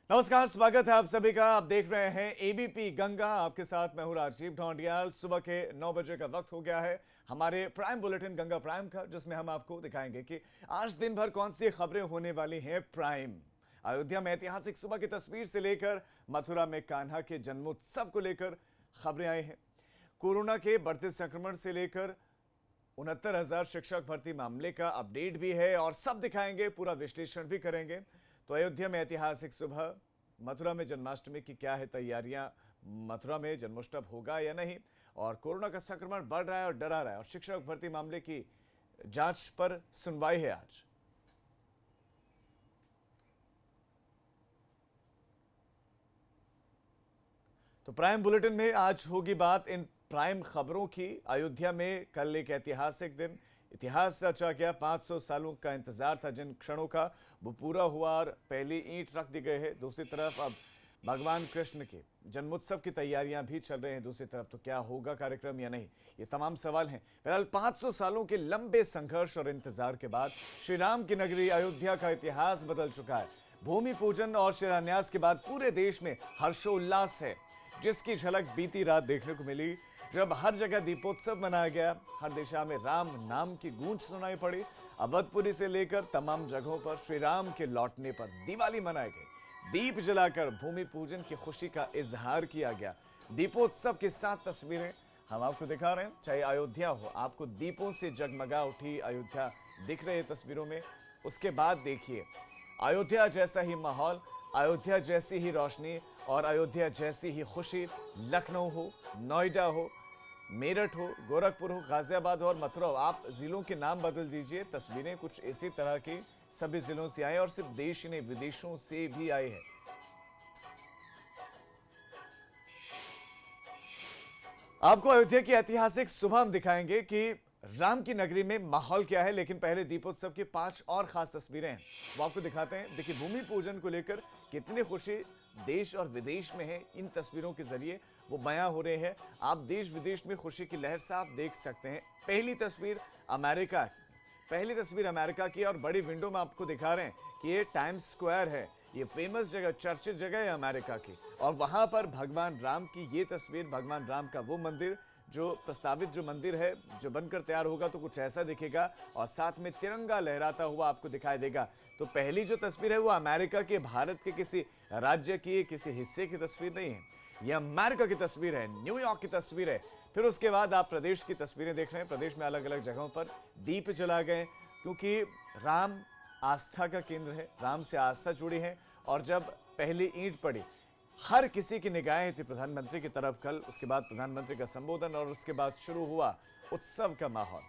नमस्कार, स्वागत है आप सभी का। आप देख रहे हैं एबीपी गंगा। आपके साथ मैं हूं राजीव ढोंडियाल। सुबह के 9 बजे का वक्त हो गया है हमारे प्राइम बुलेटिन गंगा प्राइम का, जिसमें हम आपको दिखाएंगे कि आज दिन भर कौन सी खबरें होने वाली हैं। प्राइम अयोध्या में ऐतिहासिक सुबह की तस्वीर से लेकर मथुरा में कान्हा के जन्मोत्सव को लेकर खबरें आई हैं। कोरोना के बढ़ते संक्रमण से लेकर 69,000 शिक्षक भर्ती मामले का अपडेट भी है और सब दिखाएंगे, पूरा विश्लेषण भी करेंगे। तो अयोध्या में ऐतिहासिक सुबह, मथुरा में जन्माष्टमी की क्या है तैयारियां, मथुरा में जन्मोत्सव होगा या नहीं, और कोरोना का संक्रमण बढ़ रहा है और डरा रहा है, और शिक्षक भर्ती मामले की जांच पर सुनवाई है आज। तो प्राइम बुलेटिन में आज होगी बात इन प्राइम खबरों की। अयोध्या में कल एक ऐतिहासिक दिन, इतिहास रचा गया। 500 सालों का इंतजार था जिन क्षणों का, वो पूरा हुआ और पहली ईंट रख दी गई है। दूसरी तरफ अब भगवान कृष्ण के जन्मोत्सव की तैयारियां भी चल रही हैं दूसरी तरफ। तो क्या होगा कार्यक्रम या नहीं, ये तमाम सवाल हैं। फिलहाल 500 सालों के लंबे संघर्ष और इंतजार के बाद श्री राम की नगरी अयोध्या का इतिहास बदल चुका है। भूमि पूजन और शिलान्यास के बाद पूरे देश में हर्षोल्लास है, जिसकी झलक बीती रात देखने को मिली, जब हर जगह दीपोत्सव मनाया गया। हर दिशा में राम नाम की गूंज सुनाई पड़ी। अवधपुरी से लेकर तमाम जगहों पर श्री राम के लौटने पर दिवाली मनाई गई। दीप जलाकर भूमि पूजन की खुशी का इजहार किया गया। दीपोत्सव के साथ तस्वीरें हम आपको दिखा रहे हैं। चाहे अयोध्या हो, आपको दीपों से जगमगा उठी अयोध्या दिख रही है तस्वीरों में। उसके बाद देखिए अयोध्या जैसा ही माहौल, अयोध्या जैसी ही रोशनी और अयोध्या जैसी ही खुशी। लखनऊ हो, नोएडा हो, मेरठ हो, गोरखपुर हो, गाजियाबाद हो और मथुरा हो, आप जिलों के नाम बदल दीजिए, तस्वीरें कुछ इसी तरह की सभी जिलों से आई और सिर्फ देश ही नहीं विदेशों से भी आई है। आपको अयोध्या की ऐतिहासिक सुबह हम दिखाएंगे कि राम की नगरी में माहौल क्या है, लेकिन पहले दीपोत्सव की 5 और खास तस्वीरें हैं, वो आपको दिखाते हैं। देखिए भूमि पूजन को लेकर कितनी खुशी देश और विदेश में है, इन तस्वीरों के जरिए वो बयां हो रहे हैं। आप देश विदेश में खुशी की लहर साफ देख सकते हैं। पहली तस्वीर अमेरिका की और बड़ी विंडो में आपको दिखा रहे हैं कि ये टाइम्स स्क्वायर है, ये फेमस जगह, चर्चित जगह है अमेरिका की। और वहां पर भगवान राम की ये तस्वीर, भगवान राम का वो मंदिर जो प्रस्तावित जो मंदिर है, जो बनकर तैयार होगा तो कुछ ऐसा दिखेगा और साथ में तिरंगा लहराता हुआ आपको दिखाई देगा। तो पहली जो तस्वीर है वो अमेरिका के, भारत के किसी राज्य की, किसी हिस्से की तस्वीर नहीं है, ये अमेरिका की तस्वीर है, न्यूयॉर्क की तस्वीर है। फिर उसके बाद आप प्रदेश की तस्वीरें देख रहे हैं। प्रदेश में अलग अलग जगहों पर दीप जला गए, क्योंकि राम आस्था का केंद्र है, राम से आस्था जुड़ी है। और जब पहली ईंट पड़ी, हर किसी की निगाहें थी प्रधानमंत्री की तरफ कल। उसके बाद प्रधानमंत्री का संबोधन और उसके बाद शुरू हुआ उत्सव का माहौल।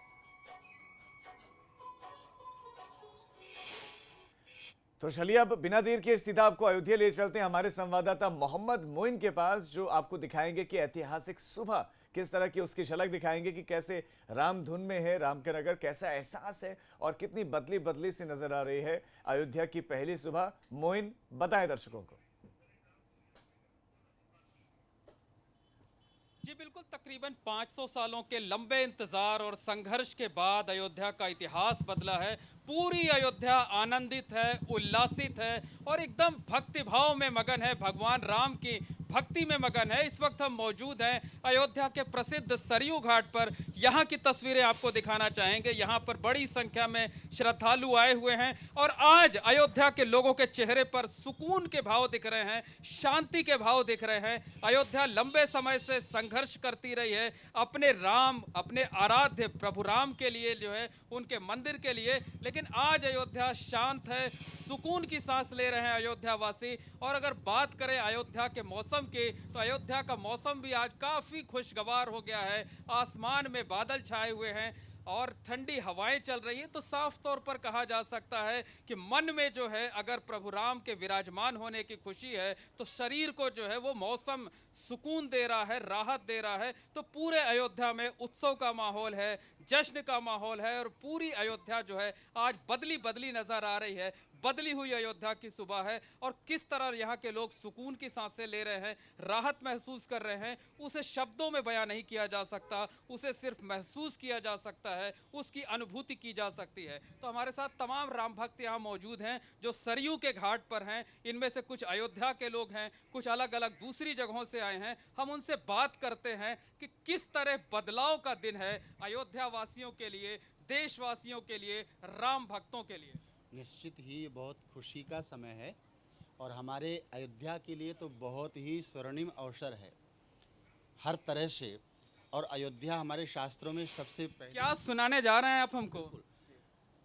तो चलिए अब बिना देर के सीधा आपको अयोध्या ले चलते हैं हमारे संवाददाता मोहम्मद मोइन के पास, जो आपको दिखाएंगे कि ऐतिहासिक सुबह किस तरह की, उसकी झलक दिखाएंगे कि कैसे राम धुन में है राम के नगर, कैसा एहसास है और कितनी बदली बदली सी नजर आ रही है अयोध्या की पहली सुबह। मोइन, बताएं दर्शकों को। जी बिल्कुल, तकरीबन 500 सालों के लंबे इंतजार और संघर्ष के बाद अयोध्या का इतिहास बदला है। पूरी अयोध्या आनंदित है, उल्लासित है और एकदम भक्तिभाव में मगन है, भगवान राम की भक्ति में मगन है। इस वक्त हम मौजूद हैं अयोध्या के प्रसिद्ध सरयू घाट पर। यहाँ की तस्वीरें आपको दिखाना चाहेंगे। यहाँ पर बड़ी संख्या में श्रद्धालु आए हुए हैं और आज अयोध्या के लोगों के चेहरे पर सुकून के भाव दिख रहे हैं, शांति के भाव दिख रहे हैं। अयोध्या लंबे समय से संघर्ष करती रही है अपने राम, अपने आराध्य प्रभु राम के लिए, जो है उनके मंदिर के लिए, लेकिन आज अयोध्या शांत है, सुकून की सांस ले रहे हैं अयोध्या वासी। और अगर बात करें अयोध्या के मौसम की, तो अयोध्या का मौसम भी आज काफी खुशगवार हो गया है। आसमान में बादल छाए हुए हैं और ठंडी हवाएं चल रही हैं। तो साफ तौर पर कहा जा सकता है कि मन में जो है अगर प्रभु राम के विराजमान होने की खुशी है, तो शरीर को जो है वो मौसम सुकून दे रहा है, राहत दे रहा है। तो पूरे अयोध्या में उत्सव का माहौल है, जश्न का माहौल है और पूरी अयोध्या जो है आज बदली बदली नजर आ रही है। बदली हुई अयोध्या की सुबह है और किस तरह यहाँ के लोग सुकून की सांसें ले रहे हैं, राहत महसूस कर रहे हैं, उसे शब्दों में बयां नहीं किया जा सकता, उसे सिर्फ महसूस किया जा सकता है, उसकी अनुभूति की जा सकती है। तो हमारे साथ तमाम राम भक्त यहाँ मौजूद हैं जो सरयू के घाट पर हैं। इनमें से कुछ अयोध्या के लोग हैं, कुछ अलग अलग दूसरी जगहों से आए हैं। हम उनसे बात करते हैं कि किस तरह बदलाव का दिन है अयोध्या वासियों के लिए, देशवासियों के लिए, राम भक्तों के लिए। निश्चित ही ये बहुत खुशी का समय है और हमारे अयोध्या के लिए तो बहुत ही स्वर्णिम अवसर है हर तरह से। और अयोध्या हमारे शास्त्रों में सबसे पहले क्या सुनाने जा रहे हैं आप हमको?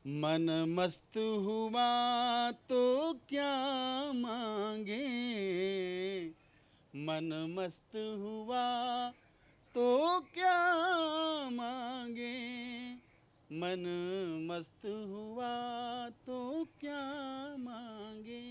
मन मस्त हुआ तो क्या मांगे, मन मस्त हुआ तो क्या मांगे, मन मस्त हुआ तो क्या मांगे।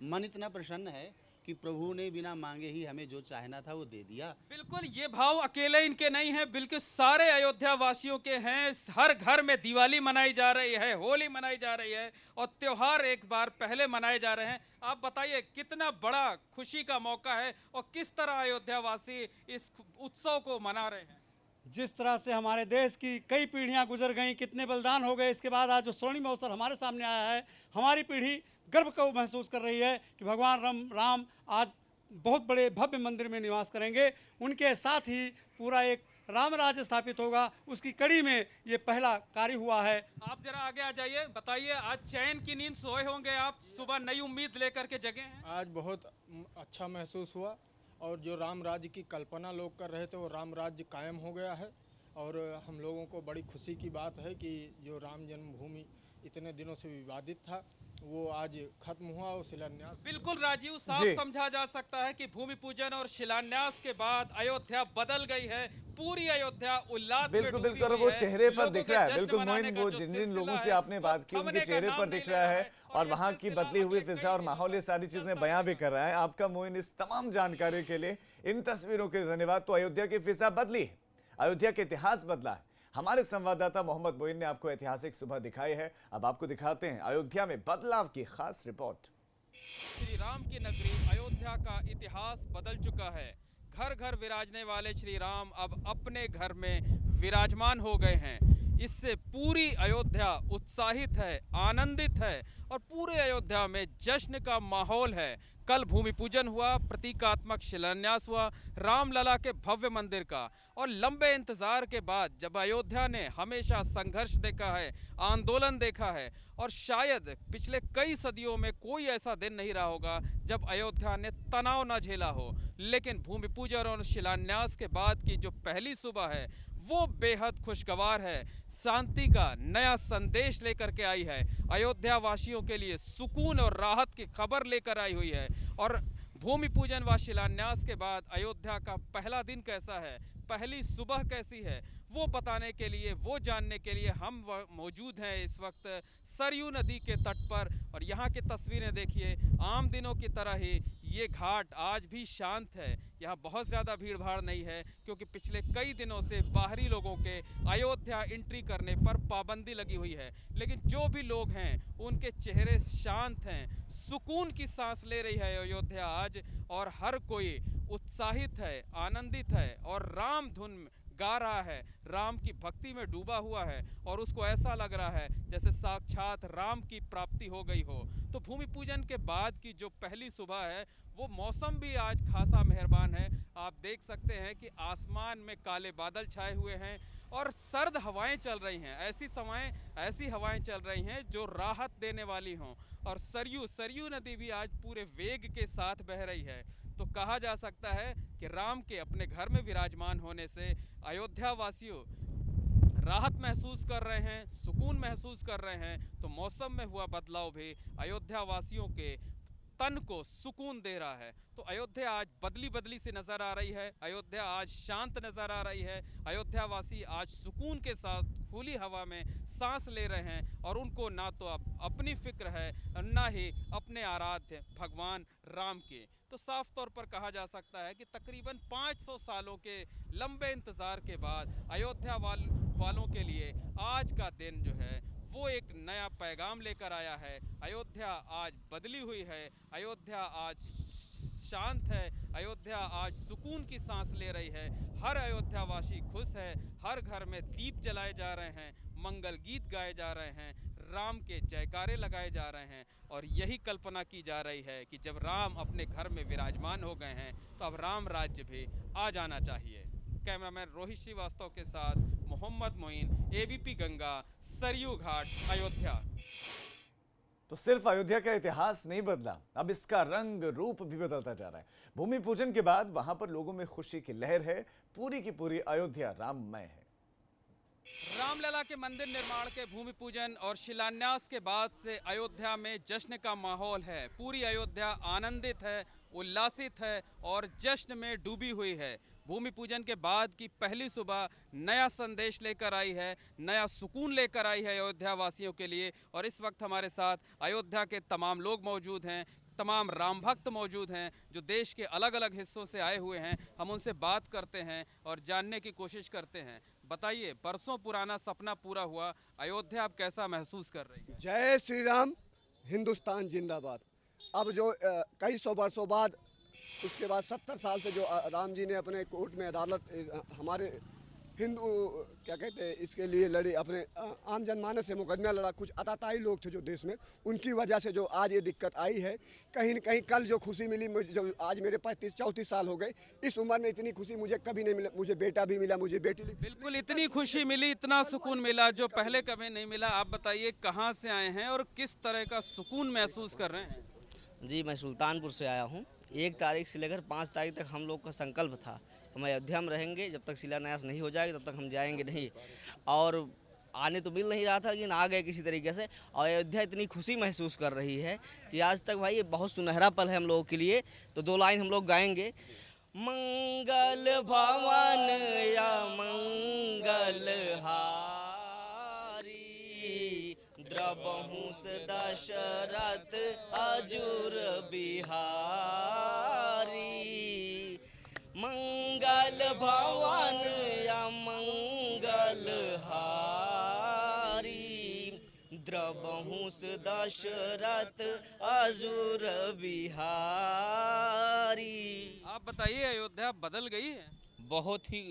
मन इतना प्रसन्न है कि प्रभु ने बिना मांगे ही हमें जो चाहना था वो दे दिया। बिल्कुल, ये भाव अकेले इनके नहीं है, बिल्कुल सारे अयोध्या वासियों के हैं। हर घर में दिवाली मनाई जा रही है, होली मनाई जा रही है और त्योहार एक बार पहले मनाए जा रहे हैं। आप बताइए कितना बड़ा खुशी का मौका है और किस तरह अयोध्या वासी इस उत्सव को मना रहे हैं। जिस तरह से हमारे देश की कई पीढ़ियां गुजर गईं, कितने बलिदान हो गए, इसके बाद आज जो स्वर्णिम अवसर हमारे सामने आया है, हमारी पीढ़ी गर्व को महसूस कर रही है कि भगवान राम आज बहुत बड़े भव्य मंदिर में निवास करेंगे। उनके साथ ही पूरा एक राम राज्य स्थापित होगा, उसकी कड़ी में ये पहला कार्य हुआ है। आप जरा आगे आ जाइए, बताइए आज चैन की नींद सोए होंगे आप, सुबह नई उम्मीद लेकर के जगे हैं। आज बहुत अच्छा महसूस हुआ और जो राम राज्य की कल्पना लोग कर रहे थे वो राम राज्य कायम हो गया है। और हम लोगों को बड़ी खुशी की बात है कि जो राम जन्मभूमि इतने दिनों से विवादित था वो आज खत्म हुआ और शिलान्यास। बिल्कुल राजीव, साफ समझा जा सकता है कि भूमि पूजन और शिलान्यास के बाद अयोध्या बदल गई है। पूरी अयोध्या उल्लास में बिल्कुल डूबी बिल्कुल हुई वो है। चेहरे पर लोगों दिख के रहा है। जश्न बिल्कुल मनाने मोइन, का वो जो जिन सिलसिला लोगों से है, आपने बात की वो उनके थमने का चेहरे नाम पर नहीं दिख ले रहा है और ये वहाँ की सिलसिला बदली हुई अगले फिजा और कई माहौल, ये दिनों सारी तक चीजें चलता बयां भी रहेगा। कर रहा है। आपका मोइन इस तमाम जानकारी के लिए, इन तस्वीरों के धन्यवाद। तो अयोध्या की फिजा बदली है, अयोध्या का इतिहास बदला है। हमारे संवाददाता मोहम्मद मोइन ने आपको ऐतिहासिक सुबह दिखाई है। अब आपको दिखाते हैं अयोध्या में बदलाव की खास रिपोर्ट। श्री राम की नगरी अयोध्या का इतिहास बदल चुका है। घर घर विराजने वाले श्री राम अब अपने घर में विराजमान हो गए हैं। इससे पूरी अयोध्या उत्साहित है, आनंदित है और पूरे अयोध्या में जश्न का माहौल है। कल भूमि पूजन हुआ, प्रतीकात्मक शिलान्यास हुआ रामलला के भव्य मंदिर का। और लंबे इंतजार के बाद जब अयोध्या ने हमेशा संघर्ष देखा है, आंदोलन देखा है और शायद पिछले कई सदियों में कोई ऐसा दिन नहीं रहा होगा जब अयोध्या ने तनाव न झेला हो, लेकिन भूमि पूजन और शिलान्यास के बाद की जो पहली सुबह है वो बेहद खुशगवार है। शांति का नया संदेश लेकर के आई है, अयोध्या वासियों के लिए सुकून और राहत की खबर लेकर आई हुई है। और भूमि पूजन व शिलान्यास के बाद अयोध्या का पहला दिन कैसा है, पहली सुबह कैसी है, वो बताने के लिए, वो जानने के लिए हम मौजूद हैं इस वक्त सरयू नदी के तट पर। और यहाँ की तस्वीरें देखिए, आम दिनों की तरह ही ये घाट आज भी शांत है। यहाँ बहुत ज़्यादा भीड़ भाड़ नहीं है क्योंकि पिछले कई दिनों से बाहरी लोगों के अयोध्या एंट्री करने पर पाबंदी लगी हुई है। लेकिन जो भी लोग हैं उनके चेहरे शांत हैं, सुकून की सांस ले रही है अयोध्या आज और हर कोई उत्साहित है, आनंदित है और राम धुन गा रहा है, राम की भक्ति में डूबा हुआ है और उसको ऐसा लग रहा है जैसे साक्षात राम की प्राप्ति हो गई हो। तो भूमि पूजन के बाद की जो पहली सुबह है वो मौसम भी आज खासा मेहरबान है। आप देख सकते हैं कि आसमान में काले बादल छाए हुए हैं और सर्द हवाएं चल रही हैं। ऐसी हवाएं चल रही हैं जो राहत देने वाली हों। और सरयू नदी भी आज पूरे वेग के साथ बह रही है। तो कहा जा सकता है कि राम के अपने घर में विराजमान होने से अयोध्या वासियों राहत महसूस कर रहे हैं, सुकून महसूस कर रहे हैं। तो मौसम में हुआ बदलाव भी अयोध्या वासियों के तन को सुकून दे रहा है। तो अयोध्या आज बदली सी नज़र आ रही है, अयोध्या आज शांत नज़र आ रही है। अयोध्या वासी आज सुकून के साथ खुली हवा में सांस ले रहे हैं और उनको ना तो अब अपनी फिक्र है ना ही अपने आराध्य भगवान राम की। तो साफ तौर पर कहा जा सकता है कि तकरीबन 500 सालों के लंबे इंतज़ार के बाद अयोध्या वालों के लिए आज का दिन जो है वो एक नया पैगाम लेकर आया है। अयोध्या आज बदली हुई है, अयोध्या आज शांत है, अयोध्या आज सुकून की सांस ले रही है। हर अयोध्यावासी खुश है, हर घर में दीप जलाए जा रहे हैं, मंगल गीत गाए जा रहे हैं, राम के जयकारे लगाए जा रहे हैं और यही कल्पना की जा रही है कि जब राम अपने घर में विराजमान हो गए हैं तो अब राम राज्य भी आ जाना चाहिए। कैमरामैन रोहित श्रीवास्तव के साथ मोहम्मद मोइन, एबीपी गंगा, सरयू घाट, अयोध्या। तो सिर्फ अयोध्या का इतिहास नहीं बदला, अब इसका रंग रूप भी बदलता जा रहा है। भूमि पूजन के बाद वहां पर लोगों में खुशी की लहर है। पूरी की पूरी अयोध्या राममय है। रामलला के मंदिर निर्माण के भूमि पूजन और शिलान्यास के बाद से अयोध्या में जश्न का माहौल है। पूरी अयोध्या आनंदित है, उल्लासित है और जश्न में डूबी हुई है। भूमि पूजन के बाद की पहली सुबह नया संदेश लेकर आई है, नया सुकून लेकर आई है अयोध्या वासियों के लिए। और इस वक्त हमारे साथ अयोध्या के तमाम लोग मौजूद हैं, तमाम राम भक्त मौजूद हैं जो देश के अलग अलग हिस्सों से आए हुए हैं। हम उनसे बात करते हैं और जानने की कोशिश करते हैं। बताइए, बरसों पुराना सपना पूरा हुआ, अयोध्या आप कैसा महसूस कर रही है? जय श्री राम, हिंदुस्तान जिंदाबाद। अब जो कई सौ वर्षों बाद, उसके बाद 70 साल से जो राम जी ने अपने कोर्ट में अदालत हमारे हिंदू क्या कहते हैं इसके लिए लड़ी, अपने आम जनमानस से मुकदमा लड़ा। कुछ अताताई लोग थे जो देश में, उनकी वजह से जो आज ये दिक्कत आई है। कहीं न कहीं कल जो खुशी मिली, जो आज मेरे 35-34 साल हो गए, इस उम्र में इतनी खुशी मुझे कभी नहीं मिला। मुझे बेटा भी मिला, मुझे बेटी भी। बिल्कुल, इतनी खुशी मिली, इतना सुकून मिला जो पहले कभी नहीं मिला। आप बताइए कहाँ से आए हैं और किस तरह का सुकून महसूस कर रहे हैं? जी, मैं सुल्तानपुर से आया हूँ। 1 तारीख से लेकर 5 तारीख तक हम लोग का संकल्प था, हम अयोध्या में रहेंगे। जब तक शिलान्यास नहीं हो जाएगा तब तक हम जाएंगे नहीं। और आने तो मिल नहीं रहा था, लेकिन आ गए किसी तरीके से। और अयोध्या इतनी खुशी महसूस कर रही है कि आज तक भाई ये बहुत सुनहरा पल है हम लोगों के लिए। तो 2 लाइन हम लोग गाएंगे। मंगल भवन या मंगल हारी, द्रवहुस दशरथ अजुर बिहारी। मंगल भवन या मंगल हारी, द्रवहुस दशरथ अजुर बिहारी। आप बताइए, अयोध्या बदल गई है? बहुत ही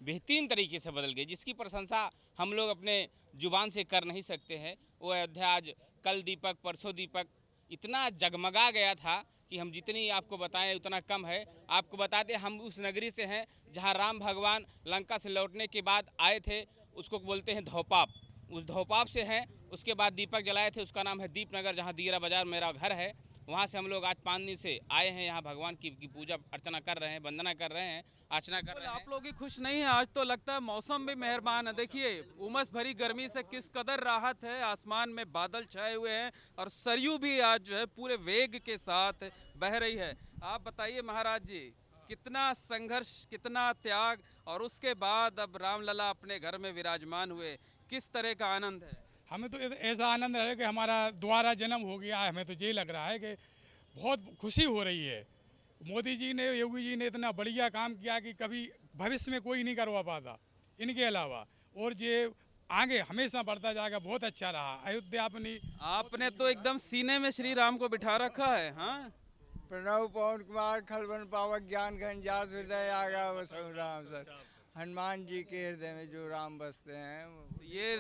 बेहतरीन तरीके से बदल गई, जिसकी प्रशंसा हम लोग अपने जुबान से कर नहीं सकते हैं। वो अयोध्या आज कल दीपक परसों दीपक इतना जगमगा गया था कि हम जितनी आपको बताएं उतना कम है। आपको बताते हम उस नगरी से हैं जहां राम भगवान लंका से लौटने के बाद आए थे, उसको बोलते हैं धौपाप। उस धौपाप से हैं। उसके बाद दीपक जलाए थे, उसका नाम है दीपनगर, जहां दीरा बाजार मेरा घर है। वहाँ से हम लोग आज 5 दिन से आए हैं, यहाँ भगवान की पूजा अर्चना कर रहे हैं, वंदना कर रहे हैं, अर्चना कर रहे हैं। आप लोग ही खुश नहीं हैं? आज तो लगता है मौसम भी मेहरबान है। देखिए, उमस भरी गर्मी से किस कदर राहत है, आसमान में बादल छाए हुए हैं और सरयू भी आज जो है पूरे वेग के साथ बह रही है। आप बताइए महाराज जी, कितना संघर्ष, कितना त्याग, और उसके बाद अब रामलला अपने घर में विराजमान हुए, किस तरह का आनंद है? हमें तो ऐसा आनंद है कि हमारा दोबारा जन्म हो गया है। हमें तो ये लग रहा है कि बहुत खुशी हो रही है। मोदी जी ने, योगी जी ने इतना बढ़िया काम किया कि कभी भविष्य में कोई नहीं करवा पाता इनके अलावा। और ये आगे हमेशा बढ़ता जाएगा, बहुत अच्छा रहा अयोध्या अपनी। आपने तो एकदम सीने में श्री राम को बिठा रखा है। हाँ, प्रणव पवन कुमार खलवन पावक ज्ञान घन जास हृदय आगा वसु राम सर। हनुमान जी के हृदय में जो राम बसते हैं, ये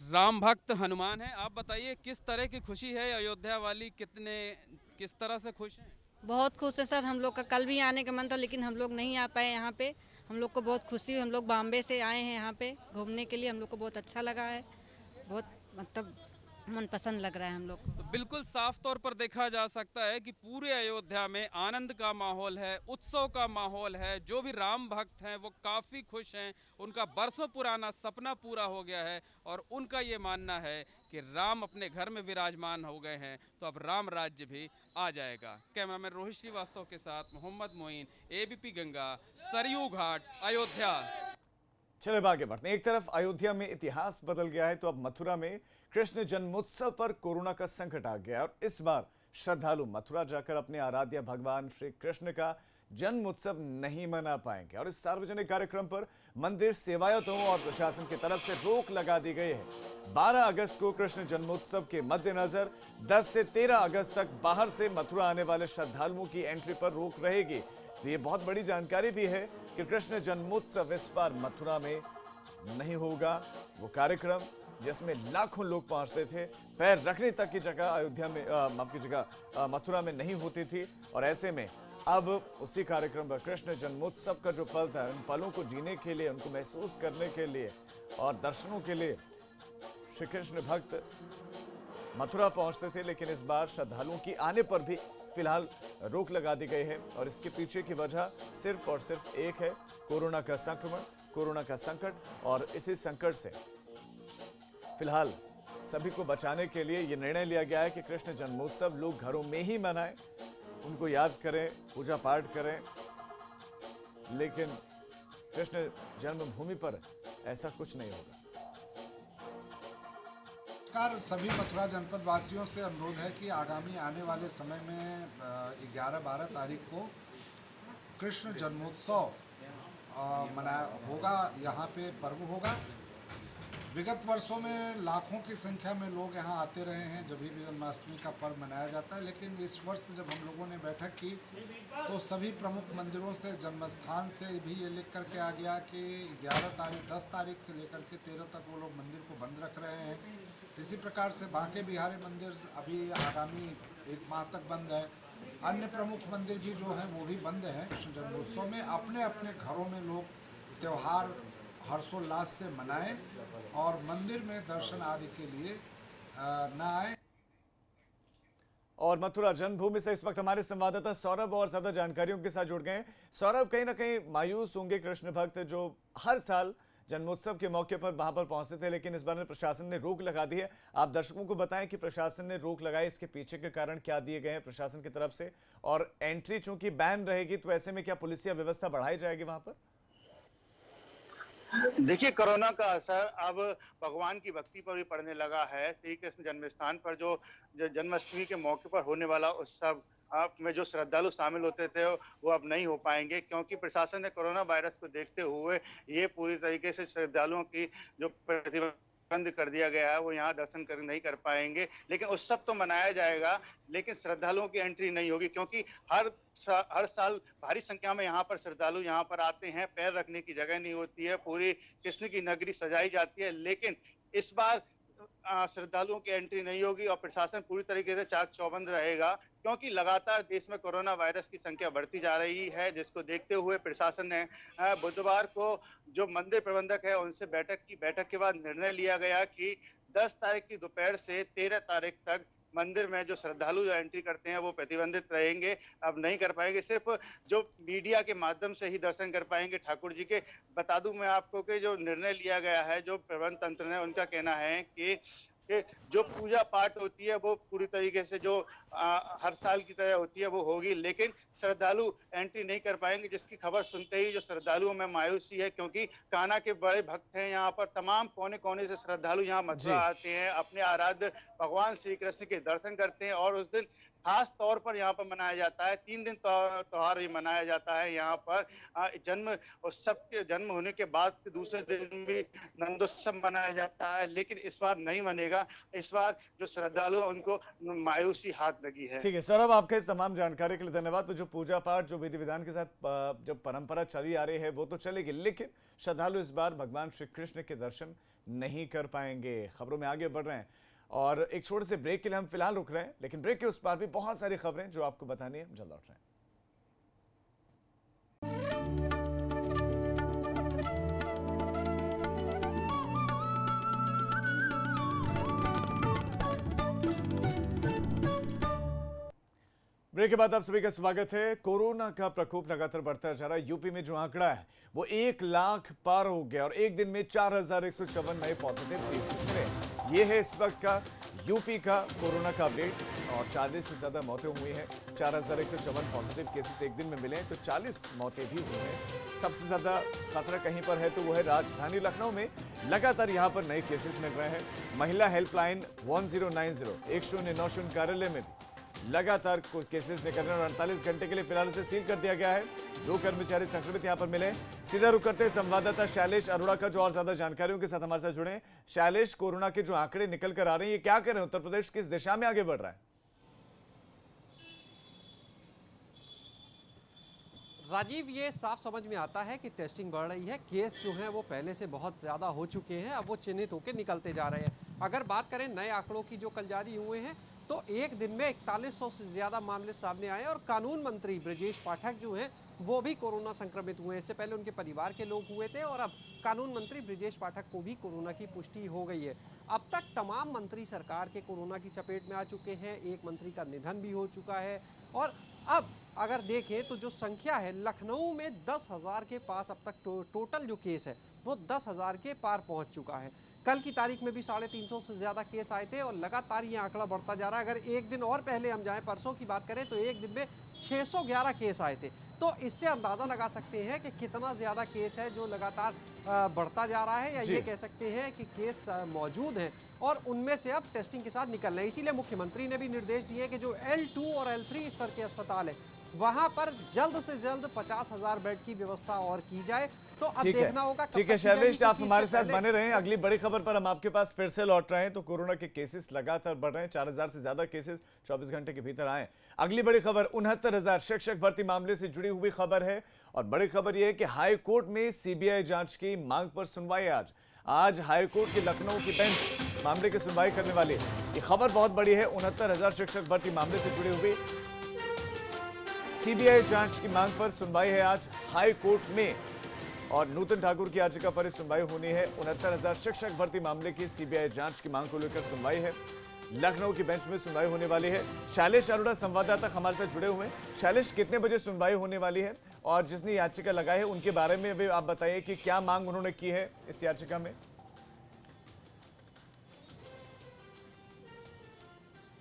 राम भक्त हनुमान है। आप बताइए किस तरह की खुशी है अयोध्या वाली, किस तरह से खुश हैं? बहुत खुश है सर। हम लोग का कल भी आने का मन था लेकिन हम लोग नहीं आ पाए यहाँ पे। हम लोग को बहुत खुशी, हम लोग बॉम्बे से आए हैं यहाँ पे घूमने के लिए। हम लोग को बहुत अच्छा लगा है, बहुत मतलब मनपसंद लग रहा है हम लोग को। तो बिल्कुल साफ तौर पर देखा जा सकता है कि पूरे अयोध्या में आनंद का माहौल है, उत्सव का माहौल है। जो भी राम भक्त हैं वो काफ़ी खुश हैं, उनका बरसों पुराना सपना पूरा हो गया है और उनका ये मानना है कि राम अपने घर में विराजमान हो गए हैं तो अब राम राज्य भी आ जाएगा। कैमरामैन रोहित श्रीवास्तव के साथ मोहम्मद मोइन, एबीपी गंगा, सरयू घाट, अयोध्या। चले आगे बढ़ते हैं। एक तरफ अयोध्या में इतिहास बदल गया है तो अब मथुरा में कृष्ण जन्मोत्सव पर कोरोना का संकट आ गया और इस बार श्रद्धालु मथुरा जाकर अपने आराध्य भगवान श्री कृष्ण का जन्म उत्सव नहीं मना पाएंगे और इस सार्वजनिक कार्यक्रम पर मंदिर सेवायतों और प्रशासन की तरफ से रोक लगा दी गई है। 12 अगस्त को कृष्ण जन्मोत्सव के मद्देनजर 10 से 13 अगस्त तक बाहर से मथुरा आने वाले श्रद्धालुओं की एंट्री पर रोक रहेगी। तो ये बहुत बड़ी जानकारी भी है कि कृष्ण जन्मोत्सव इस बार मथुरा में नहीं होगा। वो कार्यक्रम जिसमें लाखों लोग पहुंचते थे, पैर रखने तक की जगह अयोध्या में माफ कीजिएगा मथुरा में नहीं होती थी। और ऐसे में अब उसी कार्यक्रम पर कृष्ण जन्मोत्सव का जो पल था, उन पलों को जीने के लिए, उनको महसूस करने के लिए और दर्शनों के लिए श्री कृष्ण भक्त मथुरा पहुंचते थे। लेकिन इस बार श्रद्धालुओं की आने पर भी फिलहाल रोक लगा दी गई है और इसके पीछे की वजह सिर्फ और सिर्फ एक है, कोरोना का संक्रमण, कोरोना का संकट। और इसी संकट से फिलहाल सभी को बचाने के लिए ये निर्णय लिया गया है कि कृष्ण जन्मोत्सव लोग घरों में ही मनाएं, उनको याद करें, पूजा पाठ करें, लेकिन कृष्ण जन्मभूमि पर ऐसा कुछ नहीं होगा। सभी मथुरा जनपद वासियों से अनुरोध है कि आगामी आने वाले समय में 11-12 तारीख को कृष्ण जन्मोत्सव मनाया होगा, यहाँ पे पर्व होगा। विगत वर्षों में लाखों की संख्या में लोग यहाँ आते रहे हैं जब भी जन्माष्टमी का पर्व मनाया जाता है, लेकिन इस वर्ष जब हम लोगों ने बैठक की तो सभी प्रमुख मंदिरों से, जन्मस्थान से भी ये लिख करके आ गया कि 10 तारीख से लेकर के 13 तक वो लोग मंदिर को बंद रख रहे हैं। इसी प्रकार से बांके बिहारी मंदिर अभी आगामी 1 माह तक बंद है। अन्य प्रमुख मंदिर भी जो हैं वो भी बंद हैं। कृष्ण जन्मोत्सव में अपने अपने घरों में लोग त्यौहार हर्षोल्लास से मनाएं और मंदिर में दर्शन आदि के लिए न आए। और मथुरा जन्मभूमि से इस वक्त हमारे संवाददाता सौरभ और ज्यादा जानकारियों के साथ जुड़ गए हैं। सौरभ, कहीं ना कहीं मायूस होंगे कृष्ण भक्त जो हर साल जन्मोत्सव के मौके पर वहां पर पहुंचते थे, लेकिन इस बार प्रशासन ने रोक लगा दी है। आप दर्शकों को बताएं कि प्रशासन ने रोक लगाई, इसके पीछे के कारण क्या दिए गए हैं प्रशासन की तरफ से, और एंट्री चूंकि बैन रहेगी तो ऐसे में क्या पुलिसिया व्यवस्था बढ़ाई जाएगी वहां पर? देखिए, कोरोना का असर अब भगवान की भक्ति पर भी पड़ने लगा है। श्री कृष्ण जन्म स्थान पर जो जन्माष्टमी के मौके पर होने वाला उत्सव में जो श्रद्धालु शामिल होते थे वो अब नहीं हो पाएंगे, क्योंकि प्रशासन ने कोरोना वायरस को देखते हुए ये पूरी तरीके से श्रद्धालुओं की जो प्रतिबंध कर दिया गया है वो यहाँ दर्शन नहीं कर पाएंगे। लेकिन उत्सव तो मनाया जाएगा, लेकिन श्रद्धालुओं की एंट्री नहीं होगी, क्योंकि हर साल भारी संख्या में यहाँ पर श्रद्धालु यहाँ पर आते हैं। पैर रखने की जगह नहीं होती है, पूरी कृष्ण की नगरी सजाई जाती है। लेकिन इस बार श्रद्धालुओं की एंट्री नहीं होगी और प्रशासन पूरी तरीके से चाक चौबंद रहेगा, क्योंकि लगातार देश में कोरोना वायरस की संख्या बढ़ती जा रही है, जिसको देखते हुए प्रशासन ने बुधवार को जो मंदिर प्रबंधक है उनसे बैठक की। बैठक के बाद निर्णय लिया गया कि 10 तारीख की दोपहर से 13 तारीख तक मंदिर में जो श्रद्धालु जो एंट्री करते हैं वो प्रतिबंधित रहेंगे, अब नहीं कर पाएंगे। सिर्फ जो मीडिया के माध्यम से ही दर्शन कर पाएंगे ठाकुर जी के। बता दूं मैं आपको कि जो निर्णय लिया गया है, जो प्रबंध तंत्र ने, उनका कहना है कि जो पूजा पाठ होती है वो पूरी तरीके से जो हर साल की तरह होती है वो होगी, लेकिन श्रद्धालु एंट्री नहीं कर पाएंगे, जिसकी खबर सुनते ही जो श्रद्धालुओं में मायूसी है, क्योंकि कान्हा के बड़े भक्त हैं यहाँ पर। तमाम कोने कोने से श्रद्धालु यहाँ मथुरा आते हैं, अपने आराध्य भगवान श्री कृष्ण के दर्शन करते हैं और उस दिन खास तौर पर यहाँ पर मनाया जाता है। 3 दिन त्योहार भी मनाया जाता है यहाँ पर। जन्म उत्सव के जन्म होने के बाद दूसरे दिन भी नंदोत्सव मनाया जाता है, लेकिन इस बार नहीं मनेगा। इस बार जो श्रद्धालु उनको मायूसी हाथ लगी है। ठीक है सौरभ, आपके इस तमाम जानकारी के लिए धन्यवाद। तो जो पूजा पाठ, जो विधि विधान के साथ जब परंपरा चली आ रही है वो तो चलेगी, लेकिन श्रद्धालु इस बार भगवान श्री कृष्ण के दर्शन नहीं कर पाएंगे। खबरों में आगे बढ़ रहे हैं और एक छोटे से ब्रेक के लिए हम फिलहाल रुक रहे हैं, लेकिन ब्रेक के उस पार भी बहुत सारी खबरें जो आपको बतानी है, हम जल्द लौट रहे हैं। ब्रेक के बाद आप सभी का स्वागत है। कोरोना का प्रकोप लगातार बढ़ता जा रहा है। यूपी में जो आंकड़ा है वो 1 लाख पार हो गया और एक दिन में 4154 नए पॉजिटिव केसेस मिले। ये है इस वक्त का यूपी का कोरोना का अपडेट और 40 से ज्यादा मौतें हुई हैं। 4154 पॉजिटिव केसेस एक दिन में मिले हैं तो 40 मौतें भी हुई हैं। सबसे ज्यादा खतरा कहीं पर है तो वो है राजधानी लखनऊ में। लगातार यहाँ पर नए केसेस मिल रहे हैं। महिला हेल्पलाइन 1090 1090 कार्यालय में लगातार केसेस निकलने और 48 घंटे के लिए फिलहाल उसे सील कर दिया गया है। 2 कर्मचारी संक्रमित यहां पर मिले। सीधा रुक करते संवाददाता शैलेश अरोड़ा का जो और ज्यादा जानकारियों के साथ हमारे साथ जुड़े। शैलेश, कोरोना के जो आंकड़े निकल कर आ रहे हैं, ये क्या कह रहे हैं? उत्तर प्रदेश किस दिशा में आगे बढ़ रहा है? राजीव, ये साफ समझ में आता है कि टेस्टिंग बढ़ रही है। केस जो हैं वो पहले से बहुत ज़्यादा हो चुके हैं, अब वो चिन्हित होकर निकलते जा रहे हैं। अगर बात करें नए आंकड़ों की जो कल जारी हुए हैं, तो एक दिन में 4100 से ज़्यादा मामले सामने आए और कानून मंत्री ब्रजेश पाठक जो हैं वो भी कोरोना संक्रमित हुए। इससे पहले उनके परिवार के लोग हुए थे और अब कानून मंत्री ब्रजेश पाठक को भी कोरोना की पुष्टि हो गई है। अब तक तमाम मंत्री सरकार के कोरोना की चपेट में आ चुके हैं। एक मंत्री का निधन भी हो चुका है और अब अगर देखें तो जो संख्या है, लखनऊ में 10,000 के पास अब तक टोटल जो केस है वो 10,000 के पार पहुंच चुका है। कल की तारीख में भी 350 से ज़्यादा केस आए थे और लगातार ये आंकड़ा बढ़ता जा रहा है। अगर एक दिन और पहले हम जाएं, परसों की बात करें, तो एक दिन में 611 केस आए थे। तो इससे अंदाज़ा लगा सकते हैं कि कितना ज़्यादा केस है जो लगातार बढ़ता जा रहा है, या ये कह सकते हैं कि केस मौजूद हैं और उनमें से अब टेस्टिंग के साथ निकल रहे हैं। इसीलिए मुख्यमंत्री ने भी निर्देश दिए कि जो L2 और L3 स्तर के अस्पताल है वहां पर जल्द से जल्द 50,000 बेड की व्यवस्था और की जाए। तो अब देखना होगा। ठीक है शैलेश, आप हमारे साथ बने रहें। अगली बड़ी खबर पर हम आपके पास फिर से लौट रहे हैं। तो कोरोना के केसेस लगातार बढ़ रहे हैं, 4,000 से ज्यादा केसेस 24 घंटे के भीतर आए। अगली बड़ी खबर 69,000 शिक्षक भर्ती मामले से जुड़ी हुई खबर है और बड़ी खबर यह है कि हाई कोर्ट में सीबीआई जांच की मांग पर सुनवाई आज हाई कोर्ट की लखनऊ की बेंच मामले की सुनवाई करने वाली है। ये खबर बहुत बड़ी है। 69,000 शिक्षक भर्ती मामले से जुड़ी हुई सीबीआई जांच की मांग पर सुनवाई है आज हाई कोर्ट में और नूतन ठाकुर की याचिका पर सुनवाई होनी है। 69,000 शिक्षक भर्ती मामले की सीबीआई जांच की मांग को लेकर सुनवाई है। लखनऊ की बेंच में सुनवाई होने वाली है। शैलेश अरोड़ा संवाददाता हमारे साथ जुड़े हुए हैं। शैलेश, कितने बजे सुनवाई होने वाली है और जिसने याचिका लगाई है उनके बारे में भी आप बताइए कि क्या मांग उन्होंने की है इस याचिका में?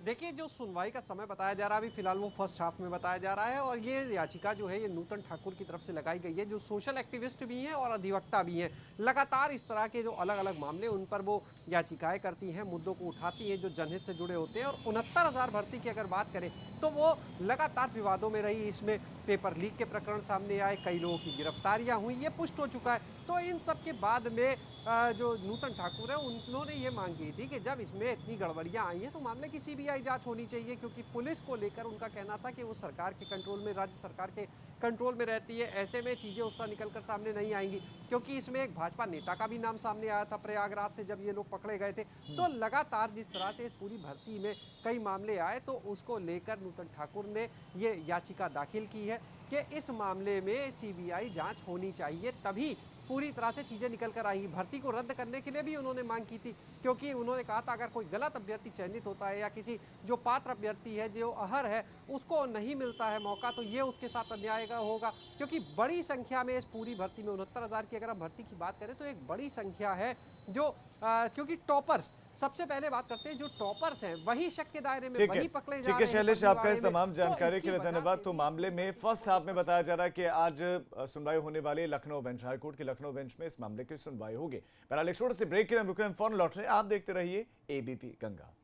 देखिए, जो सुनवाई का समय बताया जा रहा है अभी फिलहाल वो फर्स्ट हाफ में बताया जा रहा है और ये याचिका जो है ये नूतन ठाकुर की तरफ से लगाई गई है, जो सोशल एक्टिविस्ट भी हैं और अधिवक्ता भी हैं। लगातार इस तरह के जो अलग अलग मामले उन पर वो याचिकाएं करती हैं, मुद्दों को उठाती हैं जो जनहित से जुड़े होते हैं। और 69,000 भर्ती की अगर बात करें तो वो लगातार विवादों में रही। इसमें पेपर लीक के प्रकरण सामने आए, कई लोगों की गिरफ्तारियां हुई, ये पुष्ट हो चुका है। तो इन सब के बाद में जो नूतन ठाकुर है उन्होंने ये मांग की थी कि जब इसमें इतनी गड़बड़ियां आई हैं तो मामले की सीबीआई जांच होनी चाहिए, क्योंकि पुलिस को लेकर उनका कहना था कि वो सरकार के कंट्रोल में, राज्य सरकार के कंट्रोल में रहती है। ऐसे में चीज़ें उसका निकल कर सामने नहीं आएंगी, क्योंकि इसमें एक भाजपा नेता का भी नाम सामने आया था प्रयागराज से जब ये लोग पकड़े गए थे। तो लगातार जिस तरह से इस पूरी भर्ती में कई मामले आए तो उसको लेकर नूतन ठाकुर ने ये याचिका दाखिल की है कि इस मामले में सीबीआई जांच होनी चाहिए, तभी पूरी तरह से चीज़ें निकल कर आई। भर्ती को रद्द करने के लिए भी उन्होंने मांग की थी, क्योंकि उन्होंने कहा था अगर कोई गलत अभ्यर्थी चयनित होता है या किसी जो पात्र अभ्यर्थी है, जो अहर है, उसको नहीं मिलता है मौका, तो ये उसके साथ अन्याय होगा। क्योंकि बड़ी संख्या में इस पूरी भर्ती में 69,000 की अगर हम भर्ती की बात करें तो एक बड़ी संख्या है जो क्योंकि टॉपर्स, सबसे पहले बात करते हैं जो टॉपर्स हैं वही शक के दायरे में, वही पकड़े जा रहे हैं। ठीक है शैलेश, आपका इस तमाम जानकारी के लिए धन्यवाद। तो मामले में फर्स्ट हाफ में बताया जा रहा है कि आज सुनवाई होने वाली लखनऊ बेंच, हाईकोर्ट की लखनऊ बेंच में इस मामले की सुनवाई होगी। पहले छोटे से ब्रेक के लिए हम रुक रहे हैं, फौरन लौट रहे हैं। आप देखते रहिए एबीपी गंगा।